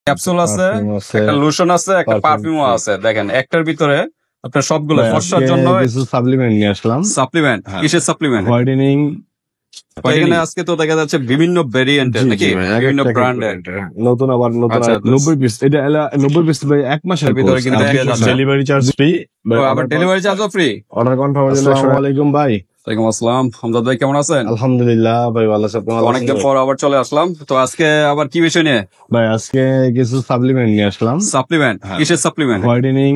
Capsule আছে, perfume আছে, একটা লোশন আছে, একটা পারফিউম আছে। দেখেন একটার ভিতরে আপনার সবগুলো ভাই, ফর্সার আজকে জন্য কিছু সাপ্লিমেন্ট নিয়ে আসলাম। সাপ্লিমেন্ট। হ্যাঁ। কিসের সাপ্লিমেন্ট? হোয়াইটেনিং। এখানে আজকে তো দেখা যাচ্ছে বিভিন্ন ভেরিয়েন্টের জি নাকি জি ভাই, এক বিভিন্ন একটা ব্র্যান্ডের। নতুন আবার নতুন আচ্ছা, 90 পিস, এটা 90 পিস ভাই, এক মাসের এর ভিতরে কিন্তু পেয়ে যাচ্ছে। Delivery charge free. ও, আবার ডেলিভারি চার্জও ফ্রি। Order confirm. আসসালামু আলাইকুম ভাই। ওয়ালাইকুম আসসালাম। হামজাদ ভাই কেমন আছেন? আলহামদুলিল্লাহ ভাই, ভালো আছি। আপনি ভালো আছেন? অনেকদিন পর আবার চলে আসলাম। তো আজকে আবার কি বিষয় নিয়ে? ভাই, আজকে কিছু সাপ্লিমেন্ট নিয়ে আসলাম। সাপ্লিমেন্ট। হ্যাঁ। কিসের সাপ্লিমেন্ট? হোয়াইটেনিং।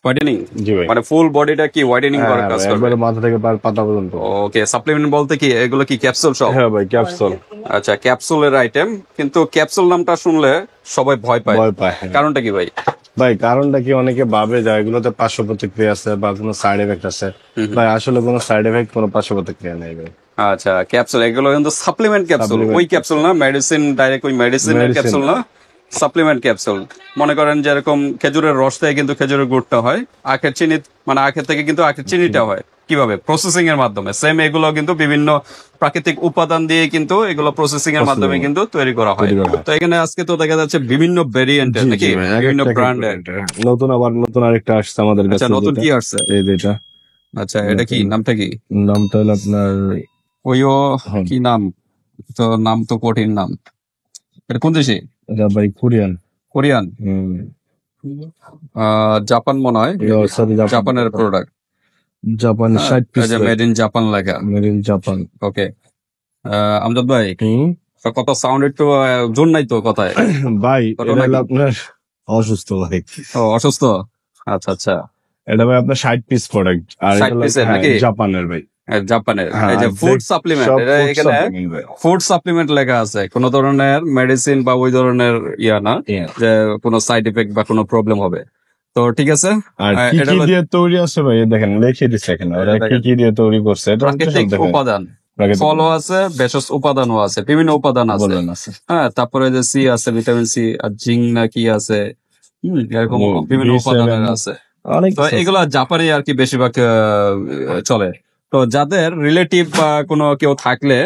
হোয়াইটেনিং। জি ভাই, মানে ফুল বডিটা কি হোয়াইটেনিং করার কাজ করবে? একবারে মাথা থেকে পাতা পর্যন্ত। ওকে, সাপ্লিমেন্ট বলতে কি এগুলো কি ক্যাপসুল সব? হ্যাঁ ভাই, ক্যাপসুল। আচ্ছা, ক্যাপসুলের আইটেম। কিন্তু ক্যাপসুল নামটা শুনলে সবাই ভয় পায়। ভয় পায়, হ্যাঁ। কারণটা কি ভাই? ভাই, কারণটা কি, অনেকে ভাবে যে এগুলোতে পার্শ্ব প্রতিক্রিয়া আছে বা কোনো সাইড এফেক্ট আছে। ভাই, আসলে কোনো সাইড এফেক্ট, কোনো পার্শ্ব প্রতিক্রিয়া নেই ভাই। আচ্ছা, ক্যাপসুল এগুলো কিন্তু সাপ্লিমেন্ট ক্যাপসুল। ওই ক্যাপসুল না, মেডিসিন ডাইরেক্ট ওই মেডিসিনের ক্যাপসুল না, সাপ্লিমেন্ট ক্যাপসুল। মনে করেন যেরকম খেজুরের রস থেকে কিন্তু খেজুরের গুড়টা হয়, আখের চিনি মানে আখের থেকে কিন্তু আখের চিনিটা হয় কিভাবে? প্রসেসিং এর মাধ্যমে। সেম এগুলো কিন্তু বিভিন্ন প্রাকৃতিক উপাদান দিয়ে কিন্তু এগুলো প্রসেসিং এর মাধ্যমে কিন্তু তৈরি করা হয়। তো এখানে আজকে তো দেখা যাচ্ছে বিভিন্ন ভেরিয়েন্টের নাকি বিভিন্ন ব্র্যান্ডের। নতুন আবার নতুন আরেকটা আসছে আমাদের কাছে। আচ্ছা, নতুন কি আসছে? এই যেটা, আচ্ছা, এটা কি নামটা কি? নামটা হলো আপনার ওইও কি নাম? তো নাম তো কঠিন নাম। এটা কোন দেশে? এটা ভাই কোরিয়ান। কোরিয়ান? জাপান মনে হয়। জাপানের product. Japan 60 piece, made in Japan লেখা। Made in Japan. Okay. Amjad ভাই, কত সাউন্ড একটু জোর নাই তো কথায়। ভাই, এটা হলো আপনার অসুস্থ ভাই। ও, অসুস্থ। আচ্ছা আচ্ছা। এটা ভাই আপনার 60 পিস প্রোডাক্ট, আর 60 পিসের নাকি? জাপানের ভাই। জাপানের। এই যে ফুড সাপ্লিমেন্ট, এটা এখানে ফুড সাপ্লিমেন্ট লেখা আছে। কোন ধরনের মেডিসিন বা ওই ধরনের ইয়া না যে কোনো সাইড এফেক্ট বা কোনো প্রবলেম হবে। তো ঠিক আছে। আর কি কি দিয়ে তৈরি আছে ভাই, দেখেন লিখে দিচ্ছে এখানে ওরা কি কি দিয়ে তৈরি করছে। এটা প্রাকৃতিক উপাদান, ফলও আছে, ভেষজ উপাদানও আছে, বিভিন্ন উপাদান আছে। হ্যাঁ, তারপরে যে সি আছে, ভিটামিন সি, আর জিঙ্ক না কি আছে, এরকম বিভিন্ন উপাদান আছে। তো এগুলা জাপানে আর কি বেশিরভাগ চলে। তো যাদের রিলেটিভ বা কোনো কেউ থাকলে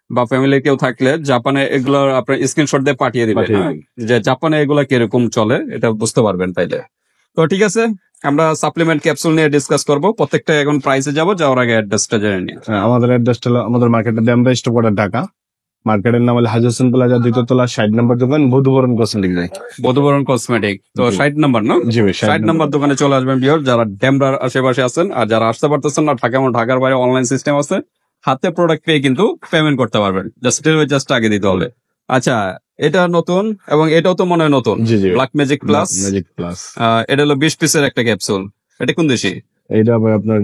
বা ফ্যামিলি কেউ থাকলে জাপানে এগুলো আপনার স্ক্রিনশট দিয়ে পাঠিয়ে দিবেন, যে জাপানে এগুলা কিরকম চলে এটা বুঝতে পারবেন তাইলে। তো ঠিক আছে, আমরা সাপ্লিমেন্ট ক্যাপসুল নিয়ে ডিসকাস করব। প্রত্যেকটা এখন প্রাইসে যাওয়ার আগে অ্যাড্রেসটা জেনে নিই। আমাদের অ্যাড্রেসটা হলো, আমাদের মার্কেটের ড্যামরা স্টক ঢাকা। মার্কেটের নাম হলো হাজি হোসেন প্লাজা, 2য় তলা, 60 নম্বর দোকান, বধুবরণ কসমেটিক। বধুবরণ কসমেটিক। তো 60 নম্বর না? জি ভাই, 60 নম্বর দোকানে চলে আসবেন ভিউয়ার, যারা ড্যামরার আশেপাশে আছেন। আর যারা আসতে পারতেছেন না, ঢাকার বাইরে অনলাইন সিস্টেম আছে, হাতে প্রোডাক্ট পেয়ে কিন্তু পেমেন্ট করতে পারবেন। জাস্ট আগে দিতে হবে। আচ্ছা, এটা নতুন এবং এটাও তো মনে হয় নতুন। Black magic plus. এটা হলো 20 পিসের একটা ক্যাপসুল। এটা কোন দেশি? এটা ভাই আপনার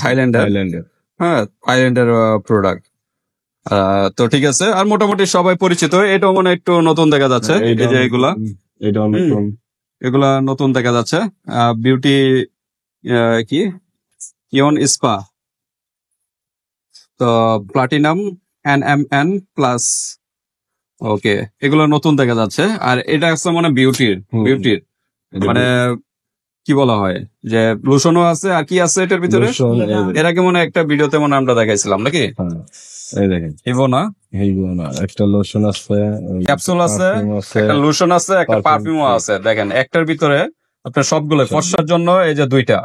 থাইল্যান্ডের। হ্যাঁ, থাইল্যান্ডের প্রোডাক্ট। তো ঠিক আছে। আর মোটামুটি সবাই পরিচিত। এটাও মনে একটু নতুন দেখা যাচ্ছে। এই যে এগুলা নতুন দেখা যাচ্ছে। বিউটি কি ইয়ন স্পা, তো প্লাটিনাম NMN প্লাস। ওকে, এগুলো নতুন দেখা যাচ্ছে। আর এটা আছে মানে বিউটির মানে কি বলা হয় যে লোশনও আছে। আর কি আছে এটার ভিতরে? এর আগে মনে একটা ভিডিওতে মনে আমরা দেখাইছিলাম নাকি? এই দেখেন, একটা লোশন আছে, ক্যাপসুল আছে, একটা লোশন আছে, একটা পারফিউমও আছে। দেখেন একটার ভিতরে আপনার সবগুলো ফর্সার জন্য এই যে 2টা,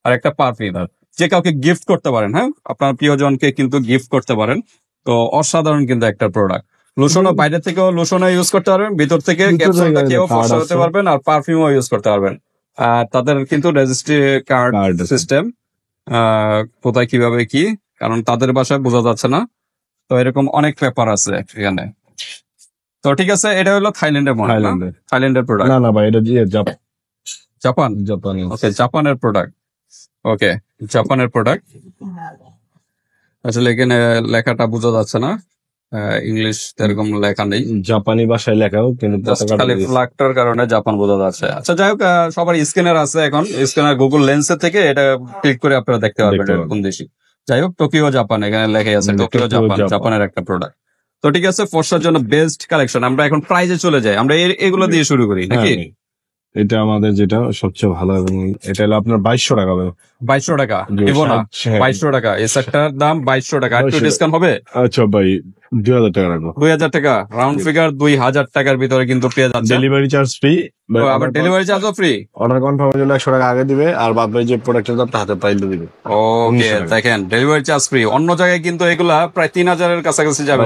আর একটা পারফিউম। যে কাউকে গিফট করতে পারেন। হ্যাঁ, আপনার প্রিয়জনকে কিন্তু গিফট করতে পারেন। তো অসাধারণ কিন্তু একটা প্রোডাক্ট। লোশনও বাইরে থেকেও লোশনও ইউজ করতে পারবেন, ভিতর থেকে ক্যাপসুলটা খেয়েও ফর্সা হতে পারবেন, আর পারফিউমও ইউজ করতে পারবেন। আর তাদের কিন্তু রেজিস্ট্রি কার্ড সিস্টেম, কোথায় কিভাবে কি, কারণ তাদের ভাষায় বোঝা যাচ্ছে না। তো এরকম অনেক পেপার আছে এখানে। তো ঠিক আছে, এটা হলো থাইল্যান্ডের থাইল্যান্ডের প্রোডাক্ট। না ভাই, এটা জাপান। ওকে, জাপানের প্রোডাক্ট। ওকে, জাপানের প্রোডাক্ট। আসলে এখানে লেখাটা বোঝা যাচ্ছে না, ইংলিশ এরকম লেখা নেই, জাপানি ভাষায় লেখাও, কিন্তু খালি ফ্ল্যাগটার কারণে জাপান বোঝা যাচ্ছে। আচ্ছা, যাই হোক, সবার স্ক্যানার আছে এখন। স্ক্যানার গুগল লেন্সের থেকে এটা ক্লিক করে আপনারা দেখতে পারবেন কোন দেশি। যাই হোক, টোকিও জাপান এখানে লেখাই আছে। টোকিও জাপানের একটা প্রোডাক্ট। তো ঠিক আছে, ফর্সার জন্য বেস্ট কালেকশন। আমরা এখন প্রাইজে চলে যাই। আমরা এগুলো দিয়ে শুরু করি নাকি? এটা আমাদের যেটা সবচেয়ে ভালো, এবং এটা হলো আপনার 2200 টাকা। 2200 টাকা দিব না? 2200 টাকা। এই সেটটার দাম 2200 টাকা। একটু ডিসকাউন্ট হবে? আচ্ছা ভাই, 2000 টাকা রাখবো। 2000 টাকা রাউন্ড ফিগার, 2000 টাকার ভিতরে কিন্তু পেয়ে যাচ্ছে। ডেলিভারি চার্জ ফ্রি, আবার ডেলিভারি চার্জও ফ্রি। অর্ডার কনফার্মের জন্য 100 টাকা আগে দিবে, আর বাদ বাকি যে প্রোডাক্টের দাম হাতে পাইলে দিবে। ওকে, দেখেন ডেলিভারি চার্জ ফ্রি। অন্য জায়গায় কিন্তু এগুলা প্রায় 3000 এর কাছাকাছি যাবে,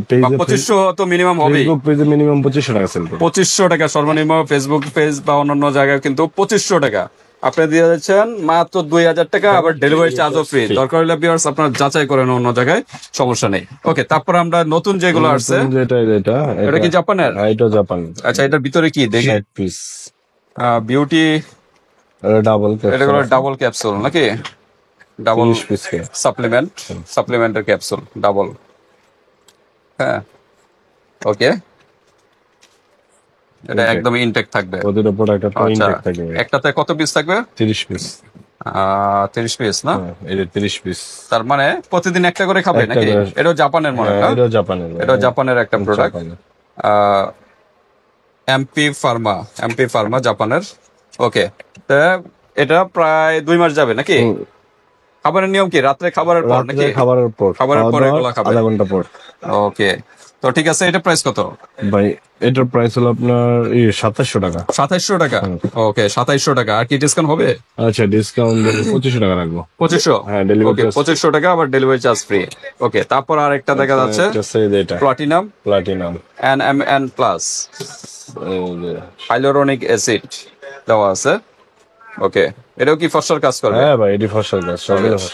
2500 তো মিনিমাম হবে। ফেসবুক পেজে মিনিমাম 2500 টাকা সেল করে। 2500 টাকা সর্বনিম্ন ফেসবুক পেজ বা অন্যান্য জায়গায় কিন্তু 2500 টাকা আপনি দিয়ে যাচ্ছেন মাত্র 2000 টাকা, আবার ডেলিভারি চার্জও ফ্রি। দরকার হলে ভিউয়ার্স আপনারা যাচাই করেন অন্য জায়গায়, সমস্যা নেই। ওকে, তারপর আমরা নতুন যেগুলো আসছে, এটা কি জাপানের? এটা জাপানের। আচ্ছা, এটার ভিতরে কি দেখি? পিস বিউটি ডাবল, এটা হলো ডাবল ক্যাপসুল নাকি? ডাবল পিস সাপ্লিমেন্টের ক্যাপসুল ডাবল। হ্যাঁ, ওকে, এটা একদম ইনটেক থাকবে। ওদের প্রোডাক্ট আপনার আচ্ছা, ইনটেক থাকবে। একটাতে কত পিস থাকবে? 30 পিস। 30 পিস না? এটা 30 পিস। তার মানে প্রতিদিন একটা করে খাবে নাকি? এটাও জাপানের মনে হয়। এটা জাপানের একটা প্রোডাক্ট। এমপি ফার্মা জাপানের। ওকে, এটা প্রায় 2 মাস যাবে নাকি? খাবারের নিয়ম কি? রাত্রে খাবারের পর নাকি? খাবারের পরে এগুলো খাবে, আধা ঘন্টা পর। ওকে, তো ঠিক আছে। এটা প্রাইস কত ভাই? এটার প্রাইস হলো আপনার 2700 টাকা। 2700 টাকা। ওকে, 2700 টাকা। আর কি ডিসকাউন্ট হবে? আচ্ছা, ডিসকাউন্ট 2500 টাকা রাখবো। 2500? হ্যাঁ, ডেলিভারি 2500 টাকা, আবার ডেলিভারি চার্জ ফ্রি। ওকে, তারপর আরেকটা দেখা যাচ্ছে platinum NMN plus hyaluronic acid দেওয়া আছে। ওকে, এটাও কি ফসল কাজ করবে? হ্যাঁ ভাই, এটি ফসল কাজ।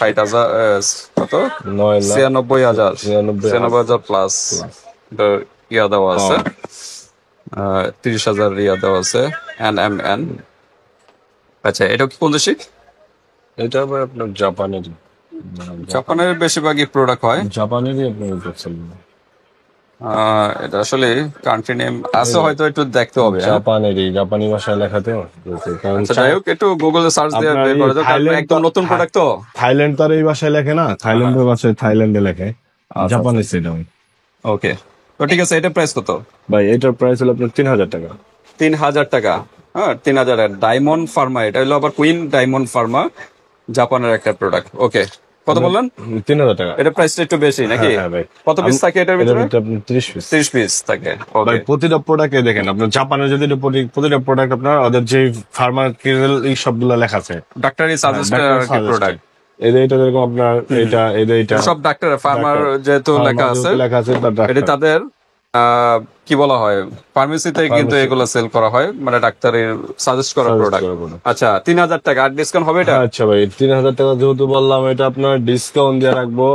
60,000 কত? 96,000 প্লাস ইয়া দেওয়া আছে। 30,000 রিয়া দেওয়া আছে NMN। আচ্ছা, এটা কি কোন দেশি? এটা ভাই আপনার জাপানের বেশিরভাগই প্রোডাক্ট হয়। জাপানেরই আপনার এটা আসলে কান্ট্রি নেম আছে, হয়তো একটু দেখতে হবে। জাপানি ভাষায় লেখা তো। যাই হোক, একটু গুগলে সার্চ দিয়ে বের করে দাও, কারণ একদম নতুন প্রোডাক্ট তো। থাইল্যান্ড তার এই ভাষায় লেখে না, থাইল্যান্ডের ভাষায় থাইল্যান্ডে লেখে, জাপানে সেটা। ওকে, তো ঠিক আছে। এটার প্রাইস কত ভাই? এটার প্রাইস হলো আপনার 3000 টাকা। 3000 টাকা। হ্যাঁ, 3000 এর ডায়মন্ড ফার্মা। এটা হলো আবার কুইন ডায়মন্ড ফার্মা, জাপানের একটা প্রোডাক্ট। ওকে, কত বললেন? 3000 টাকা। এটা প্রাইসটা একটু বেশি নাকি? কত পিস থাকে এটার ভিতরে? 30 পিস থাকে। ভাই, প্রতিটা প্রোডাক্টে দেখেন আপনার জাপানের যদি প্রতিটা প্রোডাক্ট আপনার ওদের যে ফার্মাকিউটিক্যাল এই সবগুলো লেখা আছে, ডাক্তারি সাজেস্টেড প্রোডাক্ট। এটা যেরকম আপনার এটা সব ডাক্তার ফার্মার যেহেতু লেখা আছে, এটা তাদের কি বলা হয়, ফার্মেসিতে কিন্তু এগুলো সেল করা হয়, মানে ডাক্তারের সাজেস্ট করা প্রোডাক্ট। আচ্ছা, 3000 টাকা। আর ডিসকাউন্ট হবে এটা? আচ্ছা ভাই, 3000 টাকা যেহেতু বললাম, এটা আপনার ডিসকাউন্ট দিয়ে রাখবো।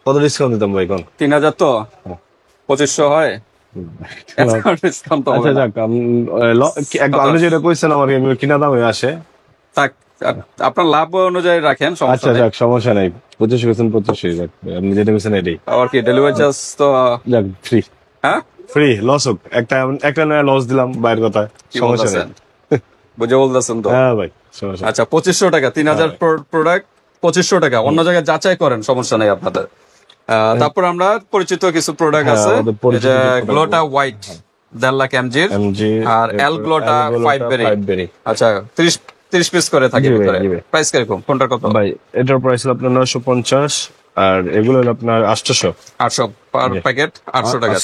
কত ডিসকাউন্ট দিতাম ভাই? কোন 3000 তো 2500 হয়। আচ্ছা যাক, আপনি যেটা কইছেন আমাকে কিনা দামে আসে, আপনার লাভ অনুযায়ী রাখেন। আচ্ছা যাক, সমস্যা নাই। 2500 গেছেন, 2500 যাক, আপনি যেটা কইছেন এটাই। আবার কি ডেলিভারি চার্জ তো যাক ফ্রি? হ্যাঁ, ফ্রি। লস হোক, একটা নয় লস দিলাম বাইরের কথা, সমস্যা নেই। বুঝে বলতেছেন তো? হ্যাঁ ভাই, সমস্যা। আচ্ছা, 2500 টাকা, 3000 প্রোডাক্ট 2500 টাকা। অন্য জায়গায় যাচাই করেন, সমস্যা নেই আপনাদের। তারপর আমরা পরিচিত কিছু প্রোডাক্ট আছে, গ্লোটা হোয়াইট 1.5 লাখ mg, আর এল গ্লোটা 5 বেরি। আচ্ছা, 30 পিস করে থাকে ভিতরে। প্রাইস কিরকম? কোনটার কত ভাই? এটার প্রাইস হলো আপনার 950, আর এগুলো হলো আপনার 800 পার প্যাকেট। 800 টাকা।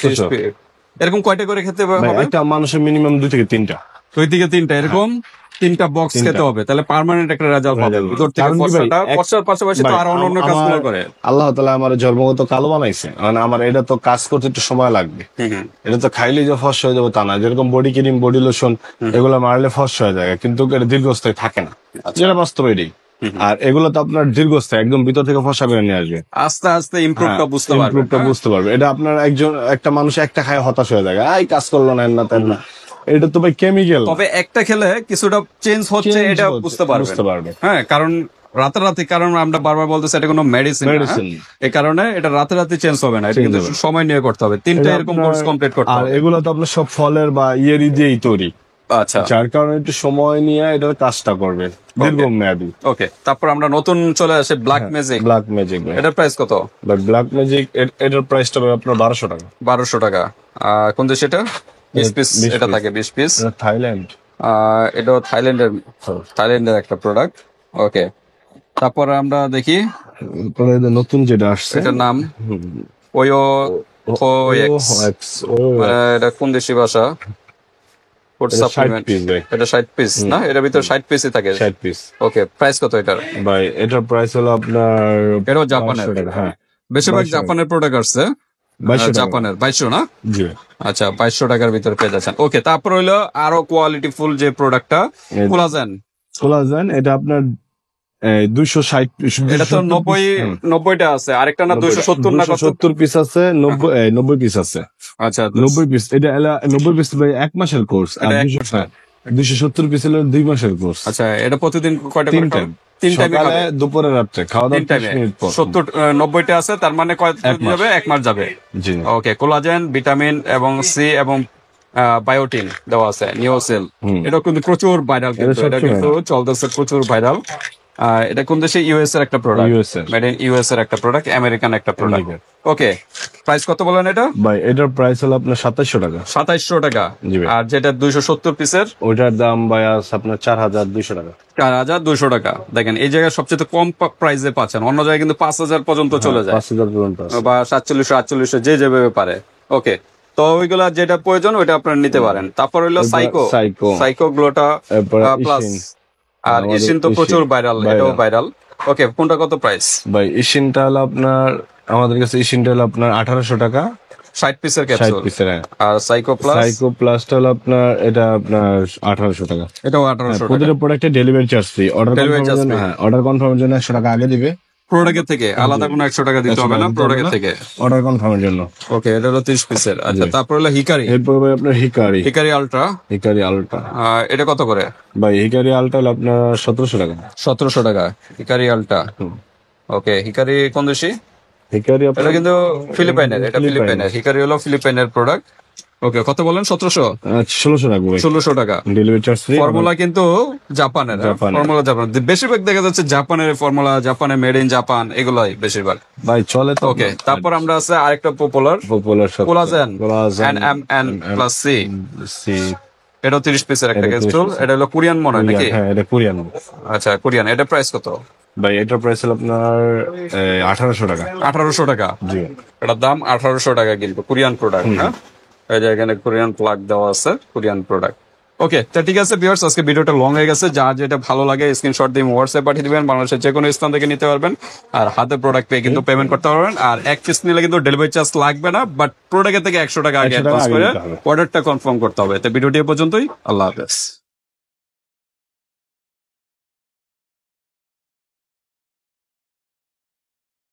এরকম কয়টা করে খেতে হবে? একটা মানুষের মিনিমাম 2 থেকে 3টা। 2 থেকে 3টা এরকম 3টা বক্স খেতে হবে, তাহলে পার্মানেন্ট একটা রেজাল্ট পাবে। ভিতর থেকে ফর্সার পাশাপাশি তো আর অন্য কাজগুলো করে। আল্লাহ তাআলা আমার জন্মগত কালো বানাইছে, মানে আমার এটা তো কাজ করতে একটু সময় লাগবে। এটা তো খাইলেই যে ফর্সা হয়ে যাবে তা না। যেরকম বডি ক্রিম, বডি লোশন এগুলো মারলে ফর্সা হয়ে যায়, কিন্তু এটা দীর্ঘস্থায়ী থাকে না, যেটা বাস্তব এটাই। আর এগুলো তো আপনার দীর্ঘস্থায়ী, একদম ভিতর থেকে ফর্সা করে নিয়ে আসবে। আস্তে আস্তে ইমপ্রুভটা বুঝতে পারবে। এটা আপনার একটা মানুষ একটা খায় হতাশ হয়ে যায়, এই কাজ করলো না, না তেন না। এটা তো ভাই কেমিক্যাল। তবে একটা খেলে কিছুটা চেঞ্জ হচ্ছে, এটা বুঝতে পারবে। হ্যাঁ, কারণ রাতারাতি, কারণ আমরা বারবার বলতেছি এটা কোনো মেডিসিন, এই কারণে এটা রাতারাতি চেঞ্জ হবে না, এটা কিন্তু সময় নিয়ে করতে হবে। 3টা এরকম কোর্স কমপ্লিট করতে হবে। আর এগুলো তো আপনার সব ফলের বা ইয়েরি দিয়েই তৈরি। আচ্ছা, যার কারণে একটু সময় নিয়ে এটার কাজটা করবে দীর্ঘমেয়াদী। ওকে, তারপর আমরা নতুন চলে আসে ব্ল্যাক ম্যাজিক। এটার প্রাইস কত? ব্ল্যাক ম্যাজিক এটার প্রাইসটা আপনার 1200 টাকা। 1200 টাকা। কোন দেশ এটা? 20 পিস এটা থাকে, 20 পিস। থাইল্যান্ড। এটা থাইল্যান্ডের একটা প্রোডাক্ট। ওকে, তারপর আমরা দেখি নতুন যেটা আসছে, এটার নাম ওয়ো OX এটা কোন দেশি ভাষা? Food supplement. এটা 60 পিস না? এটার ভিতরে 60 পিসই থাকে। 60 পিস। ওকে, প্রাইস কত এটার? ভাই এটার প্রাইস হলো আপনার এটাও জাপানের। হ্যাঁ, বেশিরভাগ জাপানের প্রোডাক্ট আসছে। জাপানের 2200 না? জি। আচ্ছা, 2200 টাকার ভিতরে পেয়ে যাচ্ছেন। ওকে, তারপর হইলো আরো কোয়ালিটি ফুল যে প্রোডাক্টটা, কোলাজেন। এটা আপনার 260। এটা তো 90টা আছে, আরেকটা না 270 না 70 পিস আছে, 90 পিস আছে। আচ্ছা, 90 পিস। এটা 90 পিস ভাই 1 মাসের কোর্স, আর 270 পিস হলো 2 মাসের কোর্স। আচ্ছা, এটা প্রতিদিন কয়টা করে খাবেন? 3 টাইমে সকালে, দুপুরে, রাত্রে খাওয়া দাওয়া 30 মিনিট পর। 90টা আছে, তার মানে কয় যাবে? 1 মাস যাবে। জি। ওকে, কোলাজেন, ভিটামিন এবং সি এবং বায়োটিন দেওয়া আছে, নিওসেল। এটা কিন্তু প্রচুর ভাইরাল, এটা কিন্তু চলতেছে প্রচুর ভাইরাল। এটা কোন দেশে? ইউএস এর একটা প্রোডাক্ট, মেড ইন ইউএস এর একটা প্রোডাক্ট, আমেরিকান একটা প্রোডাক্ট। ওকে, প্রাইস কত বলেন এটা? ভাই এটার প্রাইস হলো আপনার 2700 টাকা। 2700 টাকা। আর যেটা 270 পিসের, ওটার দাম ভাই আছে আপনার 4200 টাকা। 4200 টাকা। দেখেন, এই জায়গায় সবচেয়ে কম প্রাইসে পাচ্ছেন, অন্য জায়গায় কিন্তু 5000 পর্যন্ত চলে যায়, 5000 পর্যন্ত, বা 4700 4800, যে যেভাবে পারে। ওকে, তো ওইগুলা যেটা প্রয়োজন ওইটা আপনারা নিতে পারেন। তারপর হইলো সাইকো গ্লোটা প্লাস। আর ইসিন তো প্রচুর ভাইরাল, এটাও ভাইরাল। ওকে, কোনটা কত প্রাইস? ভাই ইসিনটা হলো আপনার, আমাদের কাছে ইসিনটা হলো আপনার 1800 টাকা, 60 পিসের ক্যাপসুল। 60 পিসের। আর সাইকো প্লাসটা হলো আপনার, এটা আপনার 1800 টাকা। এটাও 1800 টাকা। প্রতিটা প্রোডাক্টে ডেলিভারি চার্জ ফ্রি। অর্ডার কনফার্মের জন্য 100 টাকা আগে দিবে। প্রোডাক্টের থেকে আলাদা কোনো 100 টাকা দিতে হবে না, প্রোডাক্টের থেকে অর্ডার কনফার্মের জন্য। ওকে, এটা হলো 30 পিসের। আচ্ছা, তারপর হলো হিকারি। এরপর ভাই আপনার হিকারি আলট্রা। এটা কত করে? ভাই হিকারি আলট্রা হলো আপনার 1700 টাকা। 1700 টাকা হিকারি আলট্রা। ওকে, হিকারি কোন দেশি? হিকারি এটা কিন্তু ফিলিপাইনের। এটা ফিলিপাইনের হিকারি হলো ফিলিপাইনের প্রোডাক্ট। ওকে, কত বলেন? 1700? 1600 টাকা। 1600 টাকা ডেলিভারি চার্জ ফ্রি। ফর্মুলা কিন্তু জাপানের। ফর্মুলা জাপান, বেশিরভাগ দেখা যাচ্ছে জাপানের ফর্মুলা, জাপানে মেড ইন জাপান, এগুলাই বেশিরভাগ ভাই চলে তো। ওকে, তারপর আমরা আছে আরেকটা popular collagen N plus C. এটা 30 পিসের একটা ক্যাপসুল। এটা হলো কোরিয়ান মনে হয় নাকি? হ্যাঁ, এটা কোরিয়ান। আচ্ছা, কোরিয়ান। এটা প্রাইস কত? ভাই এটার প্রাইস হলো আপনার 1800 টাকা। 1800 টাকা। জি। এটার দাম 1800 টাকা, কিন্তু কোরিয়ান প্রোডাক্ট। হ্যাঁ, এই যে এখানে কোরিয়ান প্লাগ দেওয়া আছে, কোরিয়ান প্রোডাক্ট। ওকে, তা ঠিক আছে ভিউয়ার্স, আজকে ভিডিওটা লং হয়ে গেছে। যার যেটা ভালো লাগে স্ক্রিনশট দিয়ে হোয়াটসঅ্যাপ পাঠিয়ে দিবেন। বাংলাদেশের যে কোনো স্থান থেকে নিতে পারবেন। আর হাতে প্রোডাক্ট পেয়ে কিন্তু পেমেন্ট করতে পারবেন। আর এক পিস নিলে কিন্তু ডেলিভারি চার্জ লাগবে না, বাট প্রোডাক্টের থেকে 100 টাকা আগে অ্যাডভান্স করে অর্ডারটা কনফার্ম করতে হবে। তো ভিডিওটি এ পর্যন্তই। আল্লাহ হাফেজ।